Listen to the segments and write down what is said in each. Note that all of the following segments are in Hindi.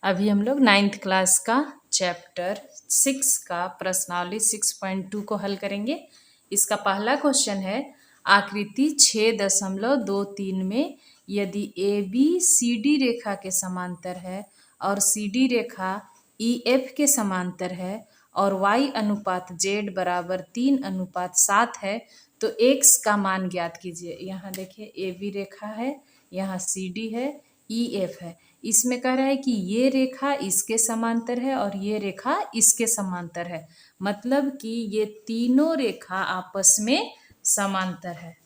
अभी हम लोग 9th क्लास का चैप्टर 6 का प्रश्नावली 6.2 को हल करेंगे। इसका पहला क्वेश्चन है, आकृति 6.23 में यदि ए बी सी डी रेखा के समांतर है और सी डी रेखा ई एफ के समांतर है और y अनुपात z बराबर 3:7 है तो x का मान ज्ञात कीजिए। यहाँ देखिए ए बी रेखा है, यहाँ सी डी है, ई एफ है। इसमें कह रहा है कि ये रेखा इसके समांतर है और ये रेखा इसके समांतर है, मतलब कि ये तीनों रेखा आपस में समांतर है।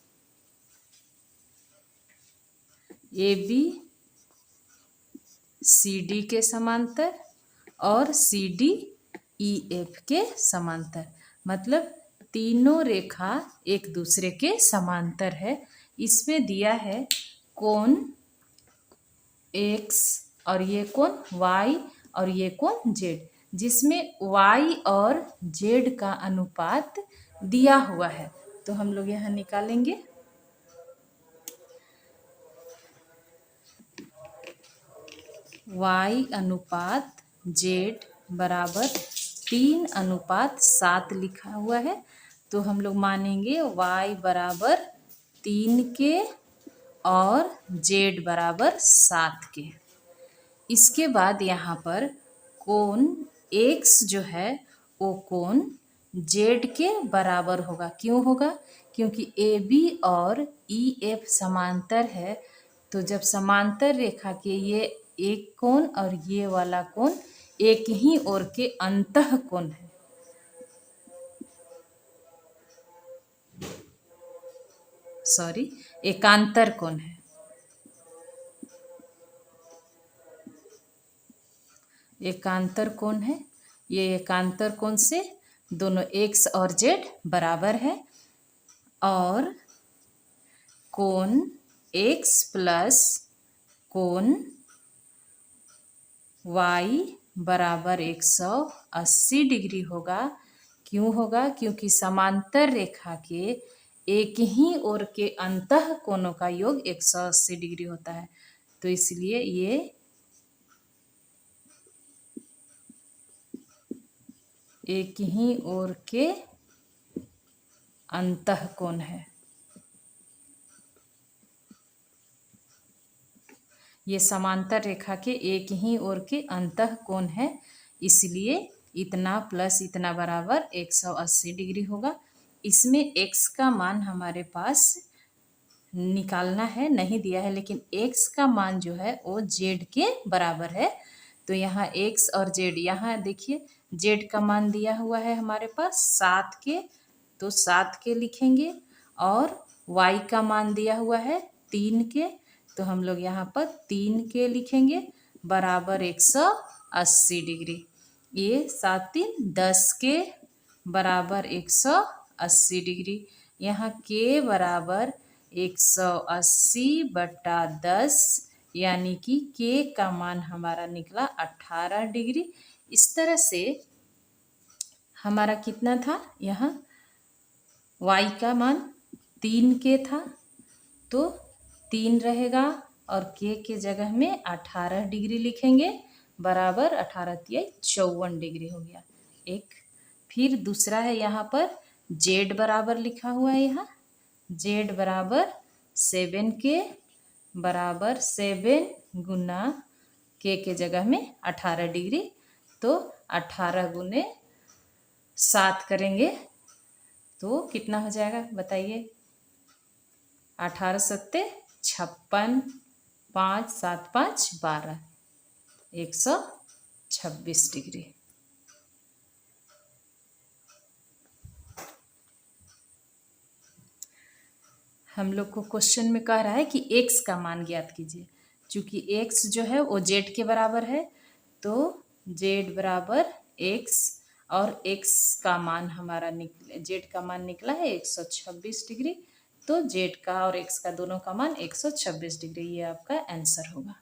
ए बी सी डी के समांतर और सी डी ई एफ के समांतर, मतलब तीनों रेखा एक दूसरे के समांतर है। इसमें दिया है कोण x और ये कोण y और ये कोण z, जिसमें y और z का अनुपात दिया हुआ है। तो हम लोग यहाँ निकालेंगे। y अनुपात z बराबर 3:7 लिखा हुआ है, तो हम लोग मानेंगे y बराबर 3 के और z बराबर 7 के। इसके बाद यहाँ पर कोण x जो है वो कोण z के बराबर होगा। क्यों होगा? क्योंकि ए बी और ई एफ समांतर है, तो जब समांतर रेखा के ये एक कोण और ये वाला कोण एक ही ओर के अंतः कोण है, एकांतर कोण है। एकांतर कोण है, ये एकांतर कोण से दोनों x और z बराबर है और कोण x प्लस कोण y बराबर 180 डिग्री होगा। क्यों होगा? क्योंकि समांतर रेखा के एक ही ओर के अंतः कोणों का योग 180 डिग्री होता है, तो इसलिए ये एक ही ओर के अंतः कोण है। ये समांतर रेखा के एक ही ओर के अंतः कोण है, इसलिए इतना प्लस इतना बराबर 180 डिग्री होगा। इसमें x का मान हमारे पास निकालना है, नहीं दिया है, लेकिन x का मान जो है वो z के बराबर है। तो यहाँ x और z, यहाँ देखिए z का मान दिया हुआ है हमारे पास 7 के, तो 7 के लिखेंगे, और y का मान दिया हुआ है 3 के, तो हम लोग यहाँ पर 3 के लिखेंगे बराबर 180 डिग्री। ये 7 3 10 के बराबर 180 डिग्री। यहाँ के बराबर 180/10, यानी कि के का मान हमारा निकला 18 डिग्री। इस तरह से हमारा कितना था, यहाँ y का मान 3 के था, तो 3 रहेगा और के जगह में 18 डिग्री लिखेंगे बराबर 18 × 54 डिग्री हो गया एक। फिर दूसरा है यहाँ पर z बराबर लिखा हुआ है, यहाँ z बराबर 7 के बराबर 7 गुना के जगह में 18 डिग्री, तो 18 गुने 7 करेंगे तो कितना हो जाएगा बताइए? 18 सत्ते 56, 5 7 5 12, 126 डिग्री। हम लोग को क्वेश्चन में कह रहा है कि x का मान ज्ञात कीजिए। चूंकि x जो है वो z के बराबर है, तो z बराबर x, और x का मान हमारा z का मान निकला है 126 डिग्री, तो z का और x का दोनों का मान 126 डिग्री, ये आपका आंसर होगा।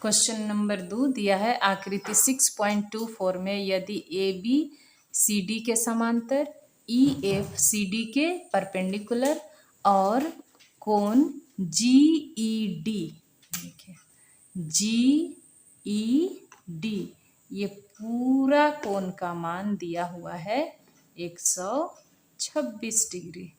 क्वेश्चन नंबर 2 दिया है, आकृति 6.24 में यदि ए बी सी डी के समांतर, ई एफ सी डी के परपेंडिकुलर और कोण जी ई डी, देखिए GED, ये पूरा कोण का मान दिया हुआ है 126 डिग्री।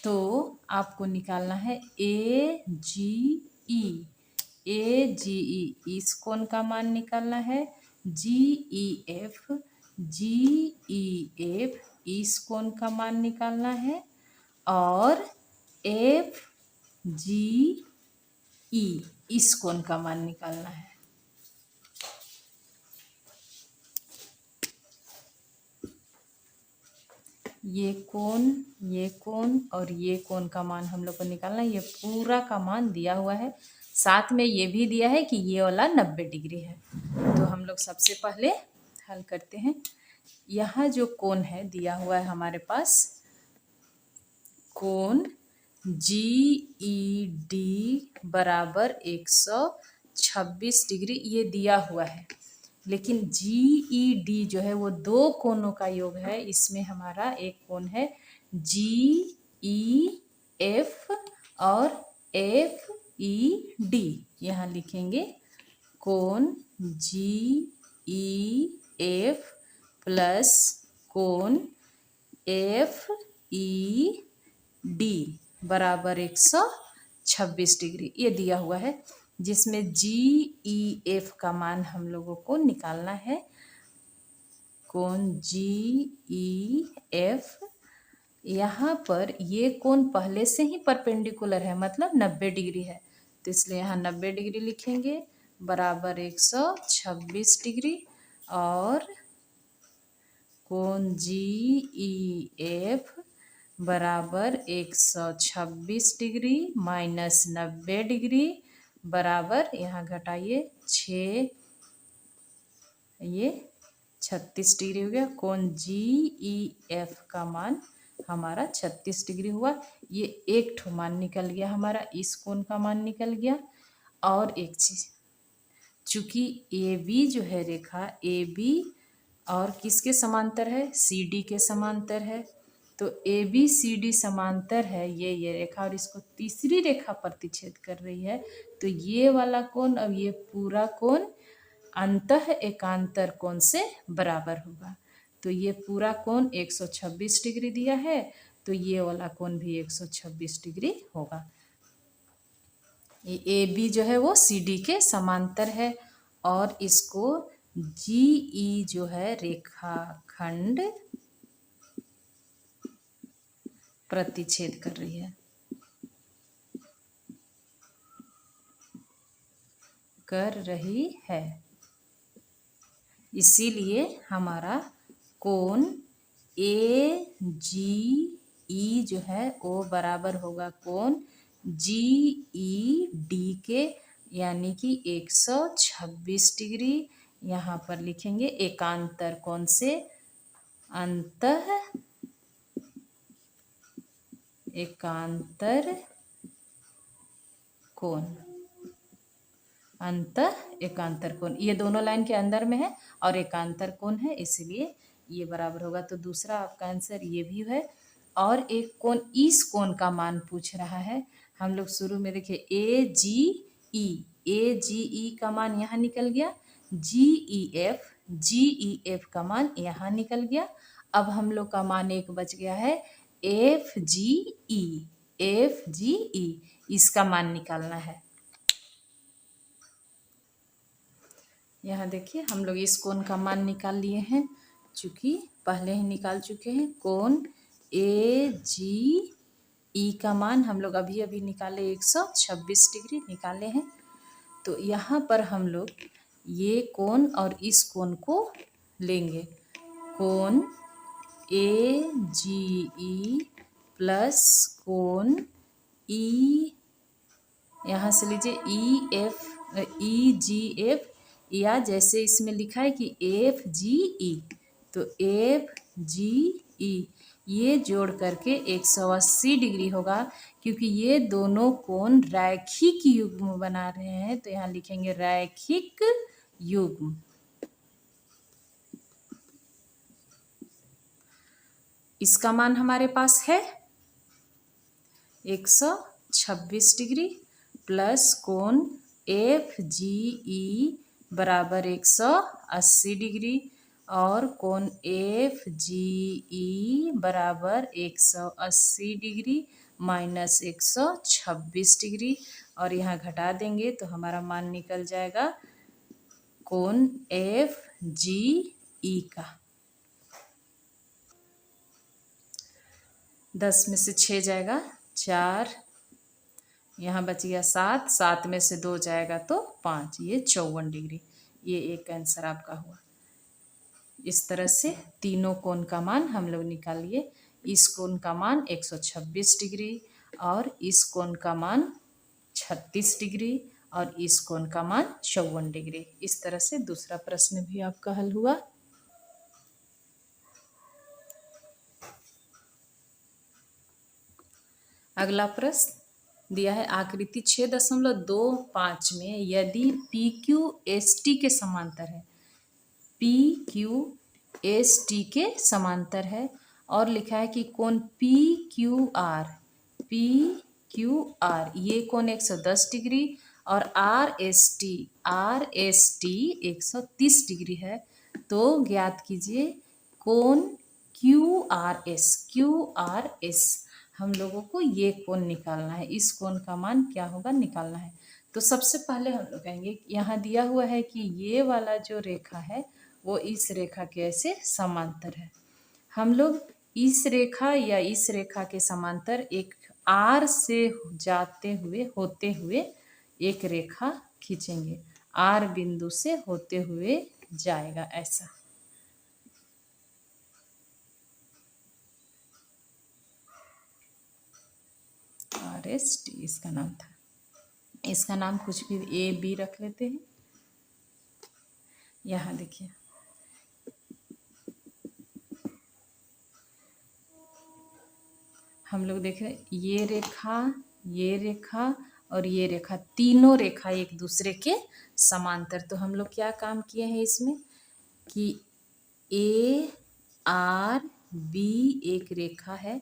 तो आपको निकालना है AGE, इस कोण का मान निकालना है। GEF, इस कोण का मान निकालना है। और FGE, इस कोण का मान निकालना है। ये कोण और ये कोण का मान हम लोग को निकालना है। ये पूरा का मान दिया हुआ है, साथ में ये भी दिया है कि ये वाला 90 डिग्री है। तो हम लोग सबसे पहले हल करते हैं। यहाँ जो कोण है दिया हुआ है हमारे पास, कोण GED बराबर 126 डिग्री, ये दिया हुआ है। लेकिन GED जो है वो दो कोणों का योग है। इसमें हमारा एक कोण है GEF और FED। यहाँ लिखेंगे कोण GEF प्लस कोण FED बराबर 126 डिग्री, ये दिया हुआ है। जिसमें GEF का मान हम लोगों को निकालना है। कोण GEF, यहाँ पर ये कोण पहले से ही परपेंडिकुलर है, मतलब 90 डिग्री है, तो इसलिए यहाँ 90 डिग्री लिखेंगे बराबर 126 डिग्री। और कोण GEF बराबर 126 डिग्री माइनस 90 डिग्री बराबर, यहाँ घटाइए 6, ये 36 डिग्री हो गया। कोण GEF का मान हमारा 36 डिग्री हुआ। ये एक ठो मान निकल गया हमारा, इस कोण का मान निकल गया। और एक चीज़, चूँकि AB जो है रेखा, AB और किसके समांतर है? CD के समांतर है। तो ABCD समांतर है ये रेखा, और इसको तीसरी रेखा प्रतिच्छेद कर रही है। तो ये वाला कोण और ये पूरा कोण अंतः एकांतर कोण से बराबर होगा। तो ये पूरा कोण 126 डिग्री दिया है, तो ये वाला कोण भी 126 डिग्री होगा। ये AB जो है वो CD के समांतर है, और इसको GE जो है रेखाखंड प्रतिच्छेद कर रही है। इसीलिए हमारा कोण AGE जो है वो बराबर होगा कोण GED के, यानी कि 126 डिग्री। यहाँ पर लिखेंगे एकांतर कोण से अंतः एकांतर कोण, अंतः एकांतर कोण, ये दोनों लाइन के अंदर में है और एकांतर कोण है, इसलिए ये बराबर होगा। तो दूसरा आपका आंसर ये भी है। और एक कोण, इस कोण का मान पूछ रहा है। हम लोग शुरू में देखिए AGE का मान यहाँ निकल गया, GEF का मान यहाँ निकल गया। अब हम लोग का मान एक बच गया है FGE, इसका मान निकालना है। यहाँ देखिए हम लोग इस कोण का मान निकाल लिए हैं, चूँकि पहले ही निकाल चुके हैं। कोण AGE का मान हम लोग अभी अभी निकाले, 126 डिग्री निकाले हैं। तो यहाँ पर हम लोग ये कोण और इस कोण को लेंगे। कोण AGE प्लस कोण यहाँ से लीजिए EGF, या जैसे इसमें लिखा है कि FGE, तो FGE ये जोड़ करके 180 डिग्री होगा, क्योंकि ये दोनों कोण रैखिक युग्म बना रहे हैं। तो यहाँ लिखेंगे रैखिक युग्म। इसका मान हमारे पास है 126 डिग्री प्लस कोण एफ जी ई बराबर 180 डिग्री और कोण एफ जी ई बराबर 180 डिग्री माइनस 126 डिग्री और यहाँ घटा देंगे तो हमारा मान निकल जाएगा कोण एफ जी ई का। 10 में से 6 जाएगा 4, यहाँ बच गया 7, 7 में से 2 जाएगा तो 5, ये 54 डिग्री। ये एक आंसर आपका हुआ। इस तरह से तीनों कोण का मान हम लोग निकालिए। इस कोण का मान 126 डिग्री और इस कोण का मान 36 डिग्री और इस कोण का मान 54 डिग्री। इस तरह से दूसरा प्रश्न भी आपका हल हुआ। अगला प्रश्न दिया है आकृति 6.25 में यदि पी क्यू एस टी के समांतर है, पी क्यू एस टी के समांतर है और लिखा है कि कोण पी क्यू आर ये कोण 110 डिग्री और आर एस टी 130 डिग्री है, तो ज्ञात कीजिए कोण क्यू आर एस। हम लोगों को ये कोण निकालना है, इस कोण का मान क्या होगा निकालना है। तो सबसे पहले हम लोग कहेंगे यहाँ दिया हुआ है कि ये वाला जो रेखा है वो इस रेखा के ऐसे समांतर है। हम लोग इस रेखा या इस रेखा के समांतर एक आर से होते हुए एक रेखा खींचेंगे, आर बिंदु से होते हुए जाएगा ऐसा। आर एस टी इसका नाम था, इसका नाम कुछ भी ए बी रख लेते हैं। यहाँ देखिए हम लोग देख रहे हैं ये रेखा और ये रेखा, तीनों रेखा एक दूसरे के समांतर। तो हम लोग क्या काम किए हैं इसमें कि ए आर बी एक रेखा है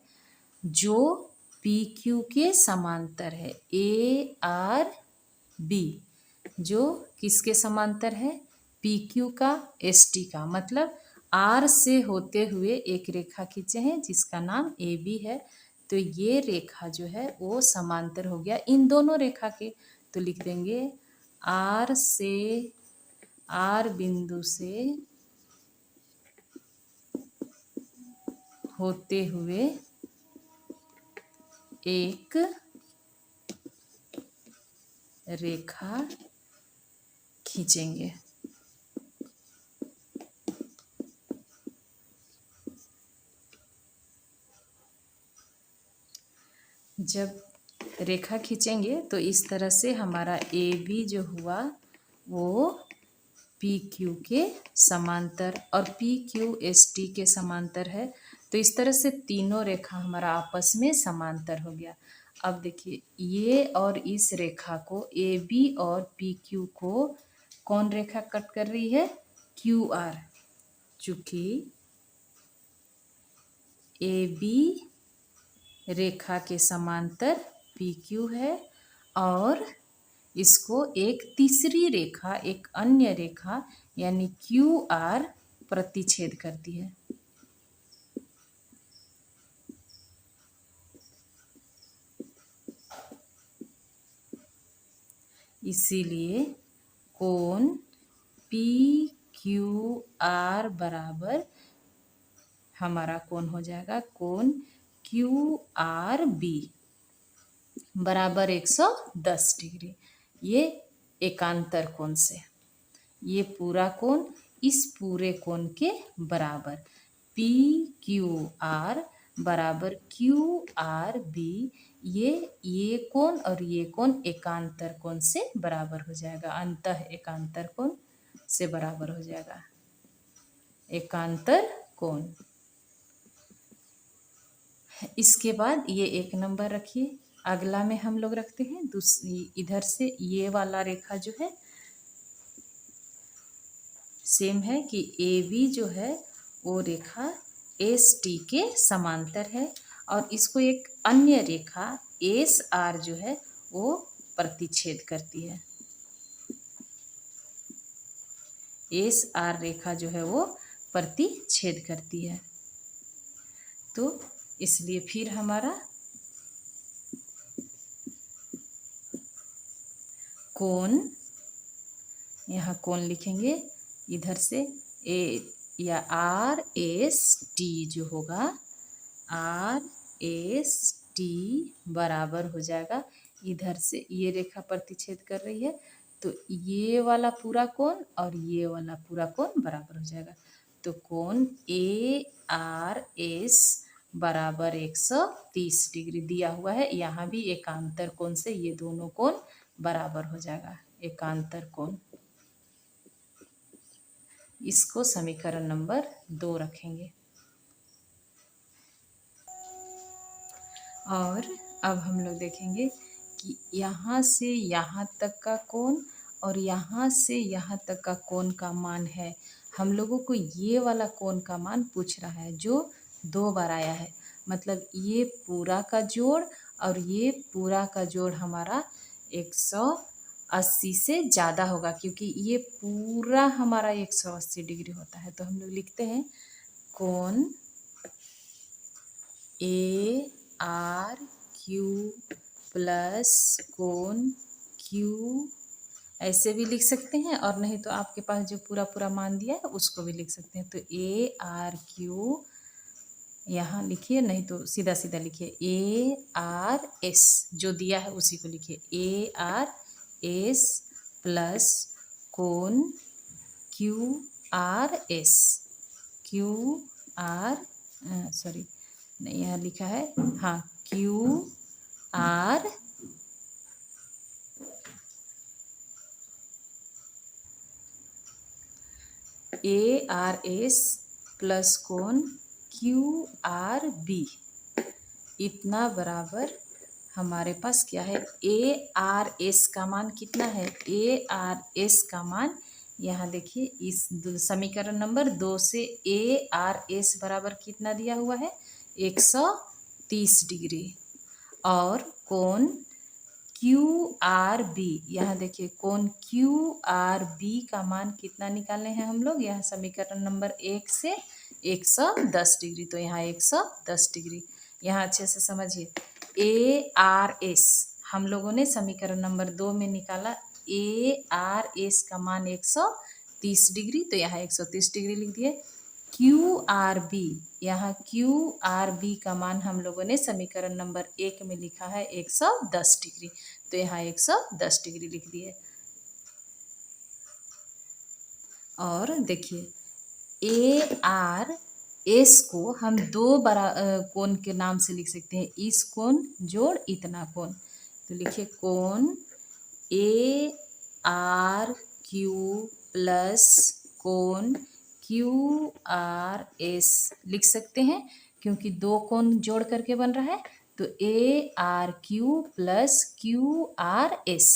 जो पी क्यू के समांतर है। ए आर बी जो किसके समांतर है, पी क्यू का एस टी का, मतलब आर से होते हुए एक रेखा खींचे हैं जिसका नाम ए बी है। तो ये रेखा जो है वो समांतर हो गया इन दोनों रेखा के। तो लिख देंगे आर बिंदु से होते हुए एक रेखा खींचेंगे। जब रेखा खींचेंगे तो इस तरह से हमारा ए बी जो हुआ वो पी क्यू के समांतर और पी क्यू एस टी के समांतर है। तो इस तरह से तीनों रेखा हमारा आपस में समांतर हो गया। अब देखिए ये और इस रेखा को ए बी और पी क्यू को कौन रेखा कट कर रही है, क्यू आर। चूंकि ए बी रेखा के समांतर पी क्यू है और इसको एक तीसरी रेखा, एक अन्य रेखा यानी क्यू आर प्रतिच्छेद करती है। इसीलिए कोण पी क्यू आर बराबर हमारा कोण हो जाएगा कोण क्यू आर बी बराबर 110 डिग्री। ये एकांतर कोण से, ये पूरा कोण इस पूरे कोण के बराबर, पी क्यू आर बराबर क्यू आर बी। ये कोण और ये कोण एकांतर कोण से बराबर हो जाएगा, अंतः एकांतर कोण से बराबर हो जाएगा, एकांतर कोण। इसके बाद ये एक नंबर रखिए। अगला में हम लोग रखते हैं दूसरी, इधर से ये वाला रेखा जो है सेम है कि ए बी जो है वो रेखा एस टी के समांतर है और इसको एक अन्य रेखा एस आर जो है वो प्रतिच्छेद करती है। एस आर रेखा जो है वो प्रतिच्छेद करती है। तो इसलिए फिर हमारा कोण, यहाँ कोण लिखेंगे, इधर से ए या आर एस टी जो होगा, आर एस टी बराबर हो जाएगा, इधर से ये रेखा प्रतिच्छेद कर रही है तो ये वाला पूरा कोण और ये वाला पूरा कोण बराबर हो जाएगा। तो कोण ए आर एस बराबर 130 डिग्री दिया हुआ है। यहाँ भी एकांतर कोण से ये दोनों कोण बराबर हो जाएगा, एकांतर कोण। इसको समीकरण नंबर 2 रखेंगे। और अब हम लोग देखेंगे कि यहाँ से यहाँ तक का कोण और यहाँ से यहाँ तक का कोण का मान है। हम लोगों को ये वाला कोण का मान पूछ रहा है जो 2 बार आया है, मतलब ये पूरा का जोड़ और ये पूरा का जोड़ हमारा 180 से ज़्यादा होगा, क्योंकि ये पूरा हमारा 180 डिग्री होता है। तो हम लोग लिखते हैं कोण ए आर क्यू प्लस कोण क्यू, ऐसे भी लिख सकते हैं, और नहीं तो आपके पास जो पूरा पूरा मान दिया है उसको भी लिख सकते हैं। तो ए आर क्यू यहाँ लिखिए, नहीं तो सीधा सीधा लिखिए ए आर एस, जो दिया है उसी को लिखिए, ए आर एस प्लस कोण Q R S, Q R sorry नहीं, यहाँ लिखा है, हाँ, Q R A R S plus कोण क्यू आर बी, इतना बराबर हमारे पास क्या है, ए आर एस का मान कितना है, ए आर एस का मान यहाँ देखिए, इस समीकरण नंबर 2 से ए आर एस बराबर कितना दिया हुआ है, 130 डिग्री। और कोण क्यू आर बी, यहाँ देखिए कोण क्यू आर बी का मान कितना निकालने हैं हम लोग, यहाँ समीकरण नंबर 1 से 110 डिग्री। तो यहाँ 110 डिग्री, यहाँ अच्छे से समझिए। ए आर एस हम लोगों ने समीकरण नंबर 2 में निकाला, ए आर एस का मान 130 डिग्री, तो यहाँ 130 डिग्री लिख दिए। क्यू आर बी, यहाँ क्यू आर बी का मान हम लोगों ने समीकरण नंबर 1 में लिखा है 110 डिग्री, तो यहाँ 110 डिग्री लिख दिए। और देखिए ए आर एस को हम 2 बड़ा कोण के नाम से लिख सकते हैं, इस कोण जोड़ इतना कोण। तो लिखिए कोण ए आर क्यू प्लस कोण क्यू आर एस लिख सकते हैं, क्योंकि 2 कोण जोड़ करके बन रहा है। तो ए R Q plus Q R S,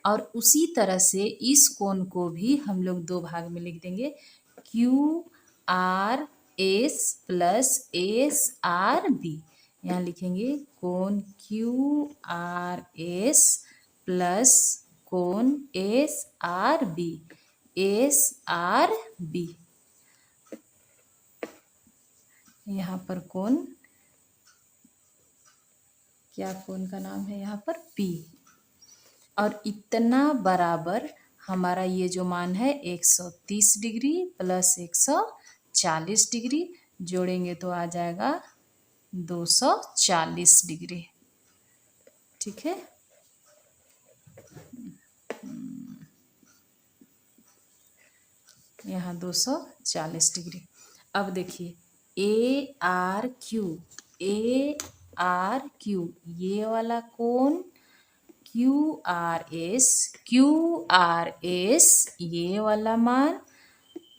और उसी तरह से इस कोण को भी हम लोग 2 भाग में लिख देंगे, Q R S plus S R B. यहाँ लिखेंगे कोण क्यू आर एस प्लस कोण S R B, S R B. यहाँ पर कोण, क्या कोण का नाम है यहाँ पर, पी। और इतना बराबर हमारा ये जो मान है 130 डिग्री प्लस 140 डिग्री जोड़ेंगे तो आ जाएगा 240 डिग्री। ठीक है, यहाँ 240 डिग्री। अब देखिए ए आर क्यू, ए आर क्यू, ये वाला कोण Q R S, Q R S ये वाला मान,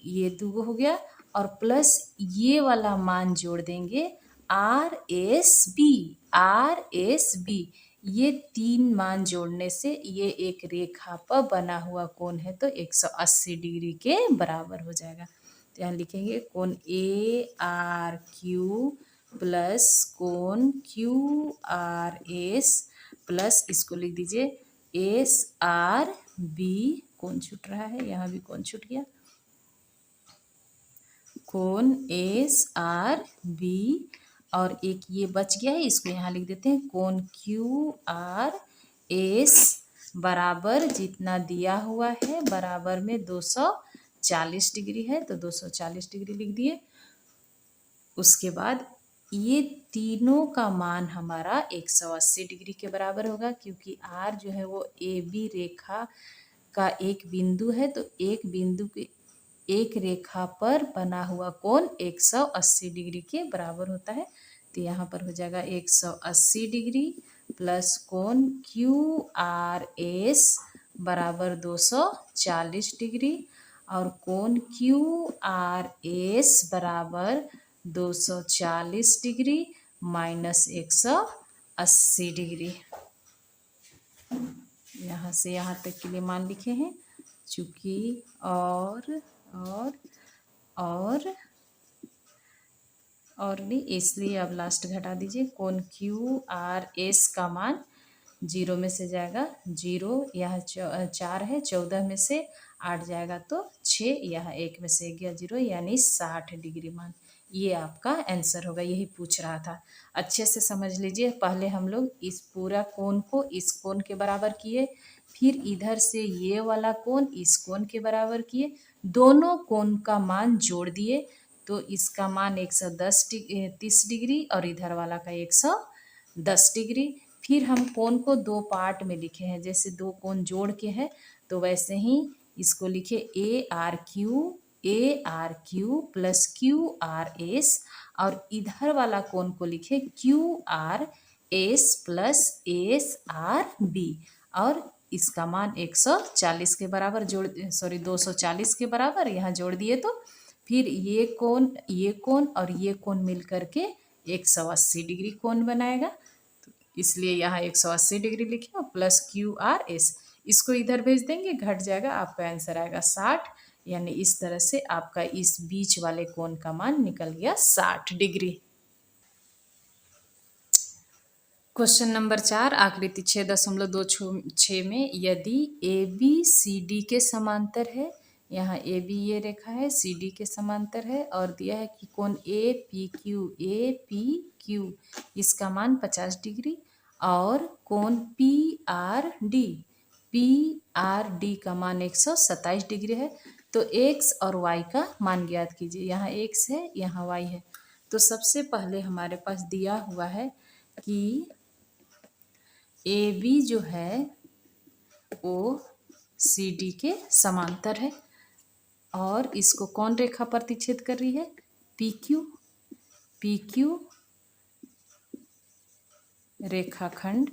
ये 2 हो गया, और प्लस ये वाला मान जोड़ देंगे R S B, R S B, ये 3 मान जोड़ने से ये एक रेखा पर बना हुआ कोण है, तो 180 डिग्री के बराबर हो जाएगा। तो यहाँ लिखेंगे कोण ए आर क्यू प्लस कोण क्यू आर एस प्लस इसको लिख दीजिए एस आर बी। कोण छूट रहा है, यहाँ भी कोण छूट गया, कोण एस आर बी, और एक ये बच गया है, इसको यहाँ लिख देते हैं कोण क्यू आर एस बराबर जितना दिया हुआ है बराबर में 240 डिग्री है, तो 240 डिग्री लिख दिए। उसके बाद ये तीनों का मान हमारा 180 डिग्री के बराबर होगा, क्योंकि आर जो है वो ए बी रेखा का एक बिंदु है, तो एक बिंदु के एक रेखा पर बना हुआ कोण 180 डिग्री के बराबर होता है। तो यहाँ पर हो जाएगा 180 डिग्री प्लस कोण क्यू आर एस बराबर 240 डिग्री, और कोण क्यू आर एस बराबर 240 डिग्री माइनस 180 डिग्री। यहाँ से यहाँ तक के लिए मान लिखे हैं, चूँकि और नहीं, इसलिए अब लास्ट घटा दीजिए। कोण क्यू आर एस का मान 0 में से जाएगा 0, यह 4 है, 14 में से 8 जाएगा तो 6, यह 1 में से गया 0, यानी 60 डिग्री मान। ये आपका आंसर होगा, यही पूछ रहा था। अच्छे से समझ लीजिए, पहले हम लोग इस पूरा कोण को इस कोण के बराबर किए, फिर इधर से ये वाला कोण इस कोण के बराबर किए, दोनों कोण का मान जोड़ दिए, तो इसका मान 130 डिग्री और इधर वाला का 110 डिग्री। फिर हम कोण को दो पार्ट में लिखे हैं, जैसे दो कोण जोड़ के हैं तो वैसे ही इसको लिखे A R Q plus Q R S, और इधर वाला कोण को लिखे Q R S plus S R B, और इसका मान 140 के बराबर 240 के बराबर यहाँ जोड़ दिए, तो फिर ये कोण और ये कोण मिल करके 180 डिग्री कोण बनाएगा, इसलिए यहाँ 180 डिग्री लिखे और प्लस क्यू आर एस, इसको इधर भेज देंगे, घट जाएगा, आपका आंसर आएगा 60। यानी इस तरह से आपका इस बीच वाले कोण का मान निकल गया 60 डिग्री। क्वेश्चन नंबर 4, आकृति 6.26 में यदि ए बी सी डी के समांतर है, यहाँ ए बी ये रेखा है, सी डी के समांतर है, और दिया है कि कोण ए पी क्यू इसका मान 50 डिग्री, और कोण पी आर डी का मान 127 डिग्री है, तो एक्स और वाई का मान ज्ञात कीजिए। यहाँ एक्स है, यहाँ वाई है। तो सबसे पहले हमारे पास दिया हुआ है कि ए बी जो है वो सी डी के समांतर है, और इसको कौन रेखा प्रतिच्छेद कर रही है, पी क्यू रेखाखंड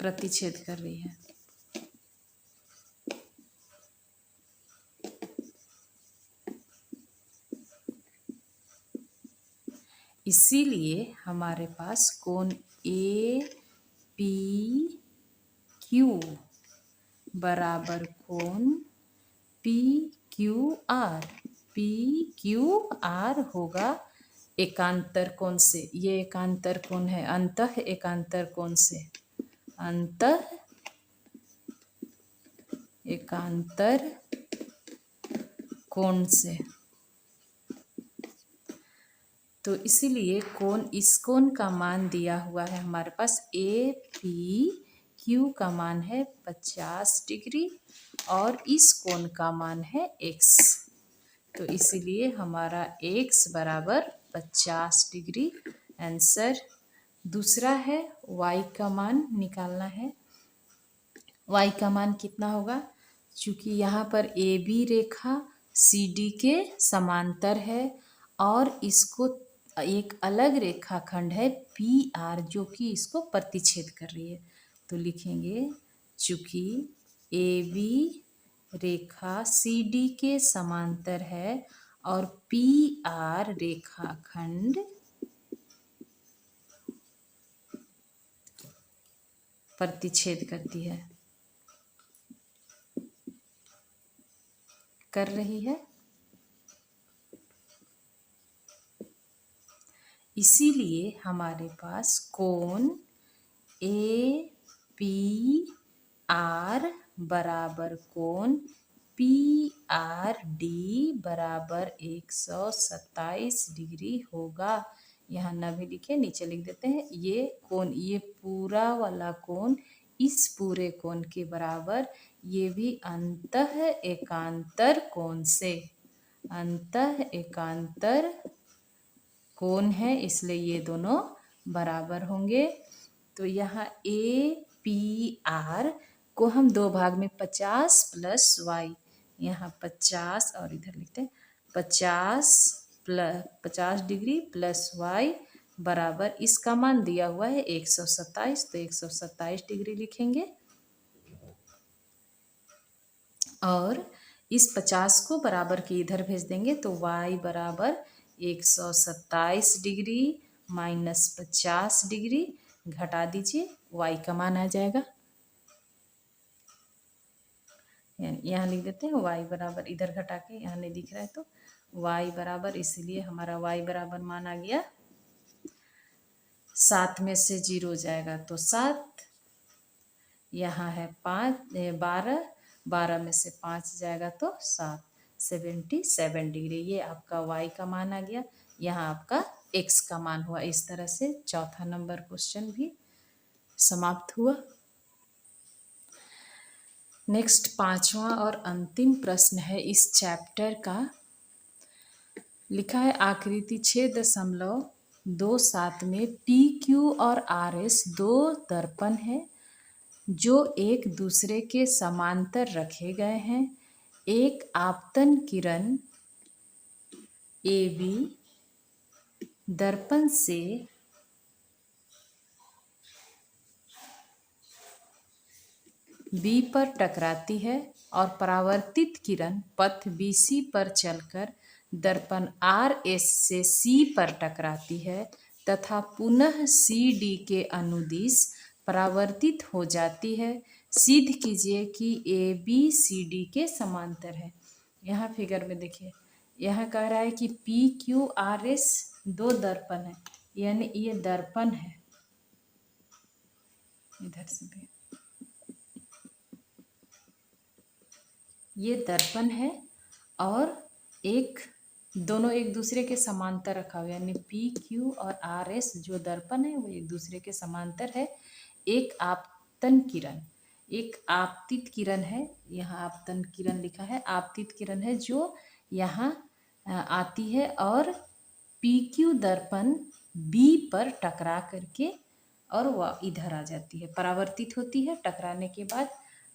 प्रतिच्छेद कर रही है। इसीलिए हमारे पास कोण ए पी क्यू बराबर कोण पी क्यू आर होगा एकांतर कोण से। ये एकांतर कोण है, अंतः एकांतर कोण से, अंतः एकांतर कोण से। तो इसीलिए कोण, इस कोण का मान दिया हुआ है हमारे पास, ए पी क्यू का मान है 50 डिग्री और इस कोण का मान है x। तो इसीलिए हमारा x बराबर 50 डिग्री आंसर। दूसरा है y का मान निकालना है। y का मान कितना होगा, चूँकि यहाँ पर A B Rekha C D के समांतर है और इसको एक अलग रेखाखंड है पी आर जो कि इसको प्रतिच्छेद कर रही है, तो लिखेंगे चूँकि A B Rekha C D के समांतर है और पी आर रेखाखंड प्रतिच्छेद करती है, कर रही है, इसीलिए हमारे पास कोण ए पी आर बराबर कोण पी आर डी बराबर 127 डिग्री होगा। यहाँ न भी लिखे, नीचे लिख देते हैं। ये कोण, ये पूरा वाला कोण इस पूरे कोण के बराबर, ये भी अंतः एकांतर कोण से, अंतः एकांतर कोण है, इसलिए ये दोनों बराबर होंगे। तो यहाँ ए पी आर को हम दो भाग में 50 प्लस वाई, यहाँ 50 और इधर लिखते हैं 50 डिग्री प्लस वाई बराबर, इसका मान दिया हुआ है 127, तो 127 डिग्री लिखेंगे। और इस 50 को बराबर के इधर भेज देंगे, तो y बराबर 127 डिग्री माइनस 50 डिग्री, घटा दीजिए, y का मान आ जाएगा। यहाँ लिख देते हैं y बराबर, इधर घटा के, यहाँ नहीं दिख रहा है तो y बराबर, इसलिए हमारा y बराबर मान आ गया 7 में से 0 जाएगा तो 7, यहाँ है 12, 12 में से 5 जाएगा तो 7, 77 डिग्री। ये आपका y का मान आ गया, यहाँ आपका x का मान हुआ। इस तरह से चौथा नंबर क्वेश्चन भी समाप्त हुआ। नेक्स्ट पांचवा और अंतिम प्रश्न है इस चैप्टर का। लिखा है आकृति 6.27 में PQ और RS दो दर्पण हैं जो एक दूसरे के समांतर रखे गए हैं। एक आपतन किरण AB दर्पण से B पर टकराती है और परावर्तित किरण पथ BC पर चलकर दर्पण RS से C पर टकराती है तथा पुनः CD के अनुदिश परावर्तित हो जाती है। सिद्ध कीजिए कि AB CD के समांतर है। यहाँ फिगर में देखिए, यहाँ कह रहा है कि PQ RS दो दर्पण है, यानी ये दर्पण है। इधर से भी ये दर्पण है और दोनों एक दूसरे के समांतर रखा हुआ, यानी PQ और RS जो दर्पण है वो एक दूसरे के समांतर है। एक आपतन किरण, एक आपतित किरण है, यहाँ आपतन किरण लिखा है, आपतित किरण है जो यहाँ आती है और PQ दर्पण B पर टकरा करके और वह इधर आ जाती है, परावर्तित होती है। टकराने के बाद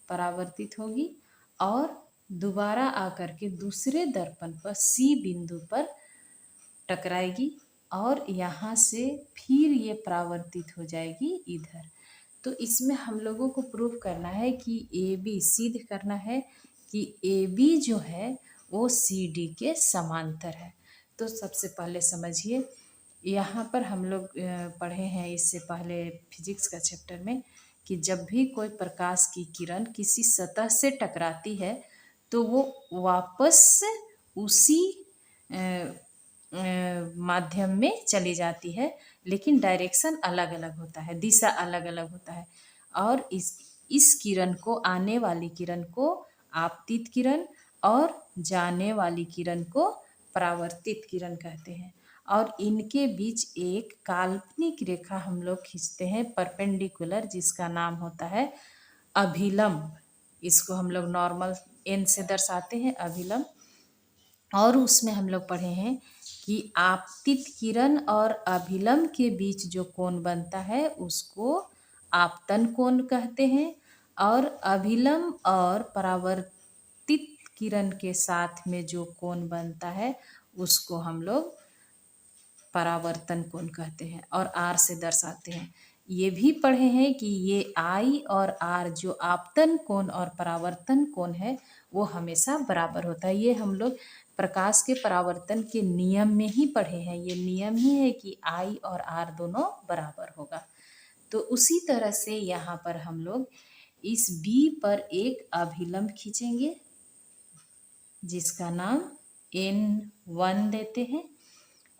परावर्तित होगी और दोबारा आकर के दूसरे दर्पण पर C बिंदु पर टकराएगी और यहाँ से फिर ये परावर्तित हो जाएगी इधर। तो इसमें हम लोगों को प्रूव करना है कि AB, सिद्ध करना है कि AB जो है वो CD के समांतर है। तो सबसे पहले समझिए, यहाँ पर हम लोग पढ़े हैं इससे पहले फिजिक्स का चैप्टर में कि जब भी कोई प्रकाश की किरण किसी सतह से टकराती है तो वो वापस उसी माध्यम में चली जाती है, लेकिन डायरेक्शन अलग अलग होता है, दिशा अलग अलग होता है। और इस किरण को, आने वाली किरण को आपतित किरण और जाने वाली किरण को परावर्तित किरण कहते हैं। और इनके बीच एक काल्पनिक रेखा हम लोग खींचते हैं परपेंडिकुलर, जिसका नाम होता है अभिलंब। इसको हम लोग नॉर्मल n से दर्शाते हैं, अभिलंब। और उसमें हम लोग पढ़े हैं कि आपतित किरण और अभिलंब के बीच जो कोण बनता है उसको आपतन कोण कहते हैं, और अभिलंब और परावर्तित किरण के साथ में जो कोण बनता है उसको हम लोग परावर्तन कोण कहते हैं और R से दर्शाते हैं। ये भी पढ़े हैं कि ये I और R जो आपतन कोण और परावर्तन कोण है वो हमेशा बराबर होता है। ये हम लोग प्रकाश के परावर्तन के नियम में ही पढ़े हैं। ये नियम ही है कि I और R दोनों बराबर होगा। तो उसी तरह से यहाँ पर हम लोग इस B पर एक अभिलंब खींचेंगे जिसका नाम N1 देते हैं।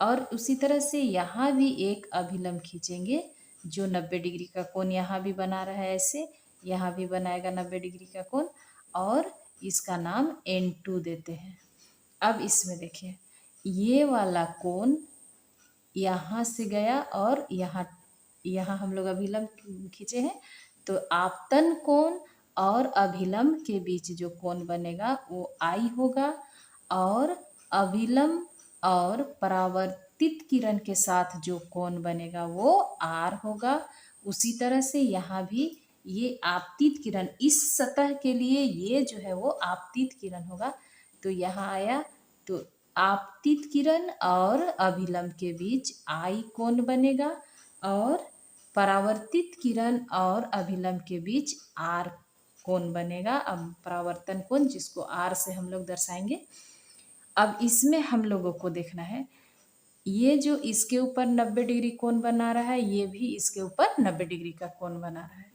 और उसी तरह से यहाँ भी एक अभिलंब खींचेंगे जो 90 डिग्री का कोण यहाँ भी बना रहा है, ऐसे यहाँ भी बनाएगा 90 डिग्री का कोण, और इसका नाम N2 देते हैं। अब इसमें देखिए ये वाला कोण यहाँ से गया और यहाँ हम लोग अभिलंब खींचे हैं, तो आपतन कोण और अभिलंब के बीच जो कोण बनेगा वो I होगा, और अभिलंब और परावर्तित किरण के साथ जो कोण बनेगा वो R होगा। उसी तरह से यहाँ भी ये आपतित किरण, इस सतह के लिए ये जो है वो आपतित किरण होगा, तो यहाँ आया, तो आपतित किरण और अभिलंब के बीच I कोण बनेगा, और परावर्तित किरण और अभिलंब के बीच R कोण बनेगा। अब परावर्तन कोण जिसको R से हम लोग दर्शाएंगे। अब इसमें हम लोगों को देखना है, ये जो इसके ऊपर 90 डिग्री कोण बना रहा है, ये भी इसके ऊपर 90 डिग्री का कोण बना रहा है।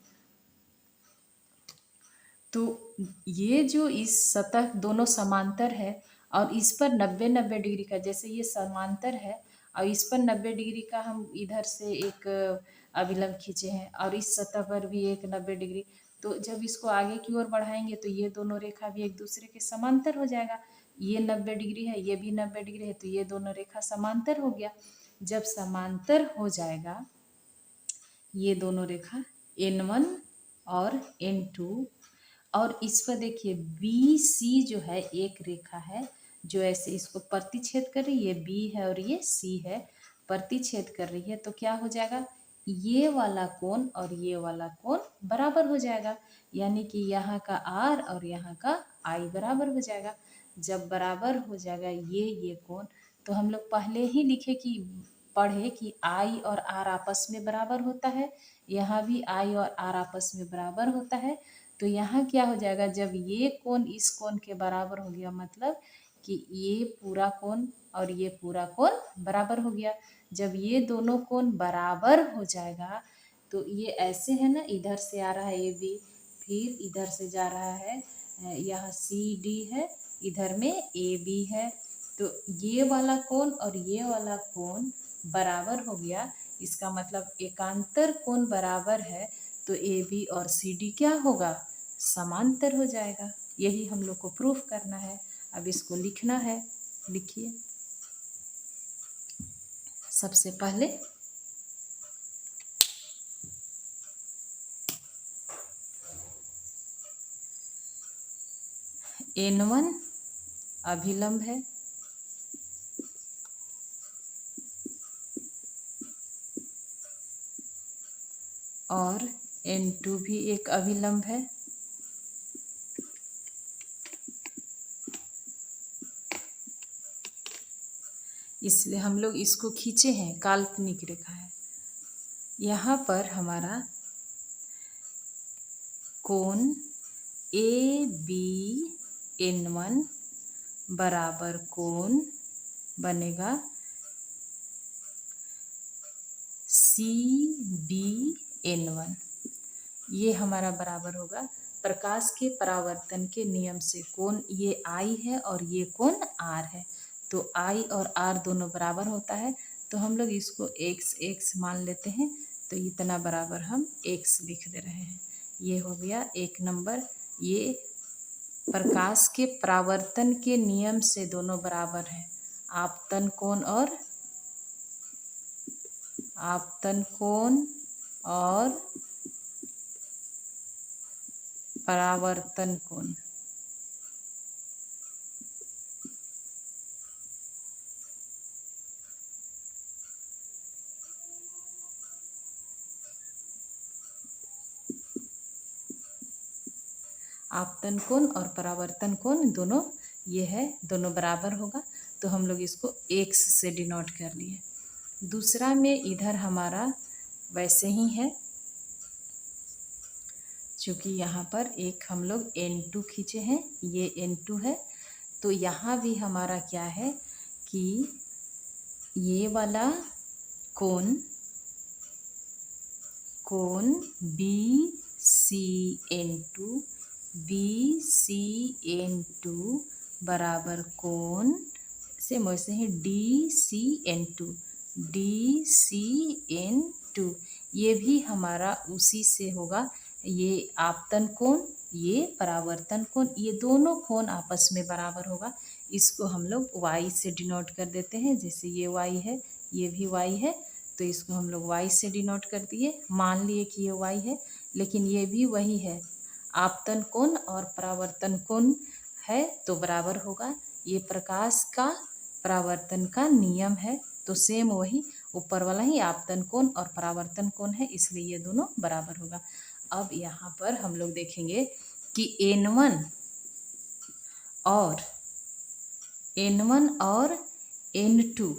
तो ये जो इस सतह दोनों समांतर है और इस पर 90 डिग्री का, जैसे ये समांतर है और इस पर 90 डिग्री का हम इधर से एक अभिलंब खींचे हैं और इस सतह पर भी एक 90 डिग्री, तो जब इसको आगे की ओर बढ़ाएंगे तो ये दोनों रेखा भी एक दूसरे के समांतर हो जाएगा। ये 90 डिग्री है, ये भी 90 डिग्री है, तो ये दोनों रेखा समांतर हो गया। जब समांतर हो जाएगा ये दोनों रेखा N1 और N2, और इस पर देखिए BC जो है एक रेखा है जो ऐसे इसको प्रतिच्छेद कर रही है, B है और ये C है, प्रतिच्छेद कर रही है, तो क्या हो जाएगा, ये वाला कोण और ये वाला कोण बराबर हो जाएगा, यानी कि यहाँ का R और यहाँ का I बराबर हो जाएगा। जब बराबर हो जाएगा ये कोण, तो हम लोग पहले ही लिखे कि पढ़े कि I और R आपस में बराबर होता है, यहाँ भी I और R आपस में बराबर होता है। तो यहाँ क्या हो जाएगा, जब ये कोण इस कोण के बराबर हो गया, मतलब कि ये पूरा कोण और ये पूरा कोण बराबर हो गया। जब ये दोनों कोण बराबर हो जाएगा तो ये ऐसे है ना, इधर से आ रहा है AB, फिर इधर से जा रहा है, यहाँ CD है, इधर में AB है, तो ये वाला कोण और ये वाला कोण बराबर हो गया। इसका मतलब एकांतर कोण बराबर है, तो AB और CD क्या होगा, समांतर हो जाएगा। यही हम लोग को प्रूफ करना है। अब इसको लिखना है, लिखिए। सबसे पहले N1 अभिलंब है, और N2 भी एक अभिलंब है, इसलिए हम लोग इसको खींचे हैं, काल्पनिक रेखा है। यहाँ पर हमारा कोण ABN1 बराबर कोण बनेगा CBN1, ये हमारा बराबर होगा प्रकाश के परावर्तन के नियम से। कोण ये I है और ये कोण R है, तो I और R दोनों बराबर होता है, तो हम लोग इसको x मान लेते हैं, तो इतना बराबर हम x लिख दे रहे हैं। ये हो गया एक नंबर। ये प्रकाश के परावर्तन के नियम से दोनों बराबर हैं, आपतन कोण और परावर्तन कोण। आपतन कोण और परावर्तन कोण दोनों ये है, दोनों बराबर होगा, तो हम लोग इसको x से डिनोट कर लिए। दूसरा में इधर हमारा वैसे ही है, क्योंकि यहाँ पर एक हम लोग N2 खींचे हैं, ये N2 है, तो यहाँ भी हमारा क्या है कि ये वाला कोण BCN2 बराबर कोण सेम वैसे ही DCN2, DCN2 ये भी हमारा उसी से होगा। ये आपतन कोण, ये परावर्तन कोण, ये दोनों कोण आपस में बराबर होगा। इसको हम लोग y से डिनोट कर देते हैं। जैसे ये y है, ये भी y है, तो इसको हम लोग y से डिनोट कर दिए। मान लिए कि ये y है, लेकिन ये भी वही है, आपतन कोण और परावर्तन कोण है तो बराबर होगा। ये प्रकाश का परावर्तन का नियम है, तो सेम वही ऊपर वाला ही आपतन कोण और परावर्तन कोण है, इसलिए ये दोनों बराबर होगा। अब यहाँ पर हम लोग देखेंगे कि N1 और N2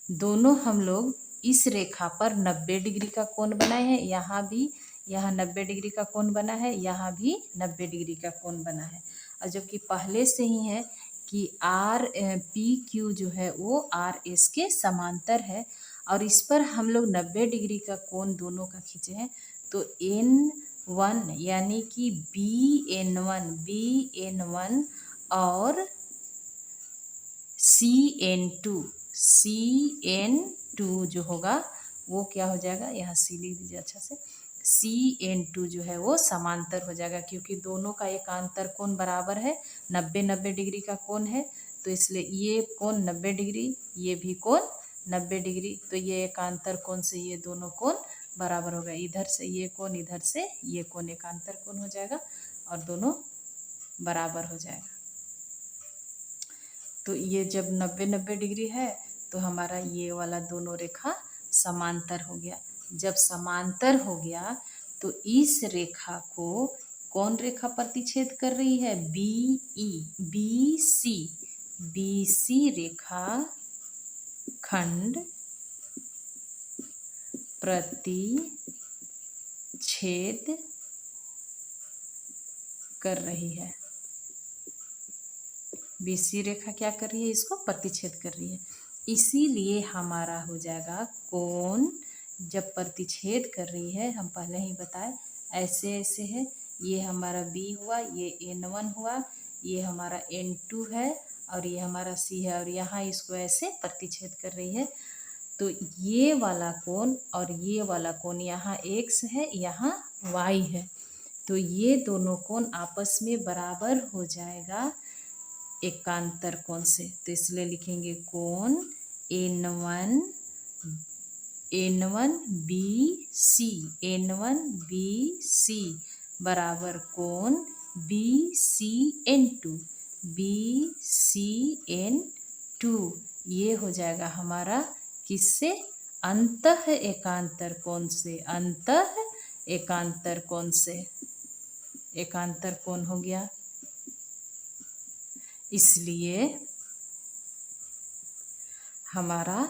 दोनों हम लोग इस रेखा पर 90 डिग्री का कोण बनाए हैं। यहाँ भी, यहाँ 90 डिग्री का कोण बना है, यहाँ भी 90 डिग्री का कोण बना है। और जबकि पहले से ही है कि RPQ जो है वो RS के समांतर है, और इस पर हम लोग 90 डिग्री का कोण दोनों का खींचे हैं। तो N1 यानी कि BN1 और CN2 जो होगा वो क्या हो जाएगा, यहाँ C लिख दीजिए अच्छा से। CN2 जो है वो समांतर हो जाएगा, क्योंकि दोनों का एकांतर कोण बराबर है, 90 डिग्री का कोण है, तो इसलिए ये कोण 90 डिग्री, ये भी कोण 90 डिग्री, तो ये एकांतर कोण से ये दोनों कोण बराबर होगा। इधर से ये कोण, इधर से ये कोण एकांतर कोण हो जाएगा और दोनों बराबर हो जाएगा। तो ये जब 90 डिग्री है तो हमारा ये वाला दोनों रेखा समांतर हो गया। जब समांतर हो गया तो इस रेखा को कौन रेखा प्रतिच्छेद कर रही है, BC रेखा खंड प्रतिच्छेद कर रही है। BC रेखा क्या कर रही है, इसको प्रतिच्छेद कर रही है। इसीलिए हमारा हो जाएगा कोण जब प्रतिच्छेद कर रही है, हम पहले ही बताए ऐसे ऐसे है, ये हमारा B हुआ, ये N1 हुआ, ये हमारा N2 है और ये हमारा C है, और यहाँ इसको ऐसे प्रतिच्छेद कर रही है। तो ये वाला कोण और ये वाला कोण, यहाँ X है, यहाँ Y है, तो ये दोनों कोण आपस में बराबर हो जाएगा एकांतर कोण से। तो इसलिए लिखेंगे कोण N1BC बराबर कोण BCN2 ये हो जाएगा हमारा किससे, अंतः एकांतर कोण से, अंतः एकांतर कोण से, एकांतर कोण हो गया। इसलिए हमारा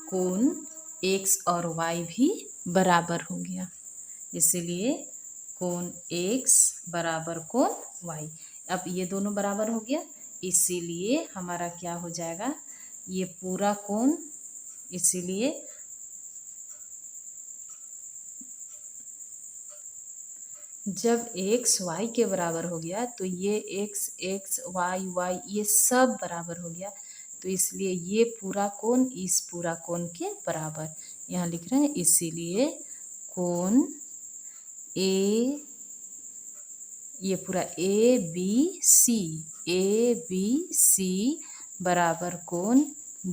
कोण X और Y भी बराबर हो गया, इसलिए कोण X बराबर कोण Y। अब ये दोनों बराबर हो गया, इसीलिए हमारा क्या हो जाएगा, ये पूरा कोण, इसीलिए जब X Y के बराबर हो गया तो ये X Y ये सब बराबर हो गया, तो इसलिए ये पूरा कोण इस पूरा कोण के बराबर यहाँ लिख रहे हैं। इसीलिए कोण ये पूरा ABC बराबर कोण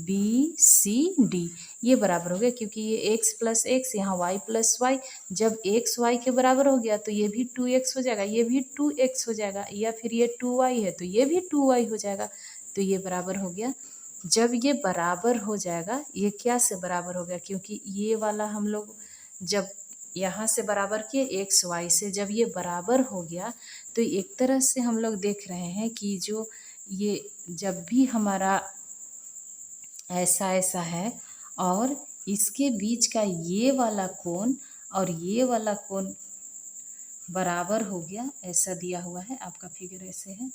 BCD ये बराबर हो गया, क्योंकि ये x प्लस एक्स यहाँ y प्लस वाई, जब x y के बराबर हो गया तो ये भी 2x हो जाएगा, ये भी 2x हो जाएगा, या फिर ये 2y है तो ये भी 2y हो जाएगा, तो ये बराबर हो गया। जब ये बराबर हो जाएगा, ये क्या से बराबर हो गया, क्योंकि ये वाला हम लोग जब यहाँ से बराबर किए x y से, जब ये बराबर हो गया तो एक तरह से हम लोग देख रहे हैं कि जो ये जब भी हमारा ऐसा ऐसा है और इसके बीच का ये वाला कोण और ये वाला कोण बराबर हो गया, ऐसा दिया हुआ है, आपका फिगर ऐसे है,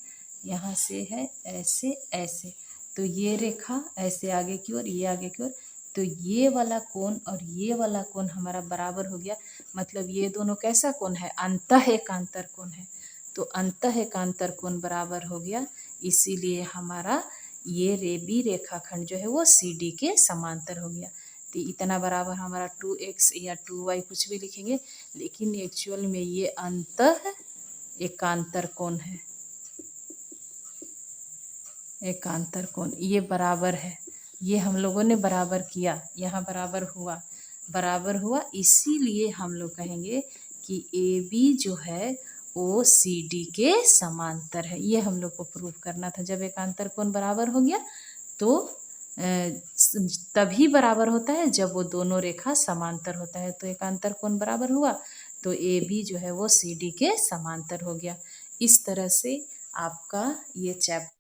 यहाँ से है ऐसे ऐसे, तो ये रेखा ऐसे आगे की ओर, ये आगे की ओर, तो ये वाला कोण और ये वाला कोण हमारा बराबर हो गया। मतलब ये दोनों कैसा कोण है, अंतः एकांतर कोण है, तो अंतः एकांतर कोण बराबर हो गया। इसीलिए हमारा ये बी रेखाखंड जो है वो सी डी के समांतर हो गया। तो इतना बराबर हमारा 2x या 2y कुछ भी लिखेंगे, लेकिन एक्चुअल में ये अंतः एकांतर कोण है। एकांतर कोण ये बराबर है, ये हम लोगों ने बराबर किया, यहाँ बराबर हुआ, इसीलिए हम लोग कहेंगे कि ए बी जो है वो सी डी के समांतर है। ये हम लोग को प्रूव करना था। जब एकांतर कोण बराबर हो गया तो तभी बराबर होता है जब वो दोनों रेखा समांतर होता है। तो एकांतर कोण बराबर हुआ तो ए बी जो है वो सी डी के समांतर हो गया। इस तरह से आपका ये चैप्टर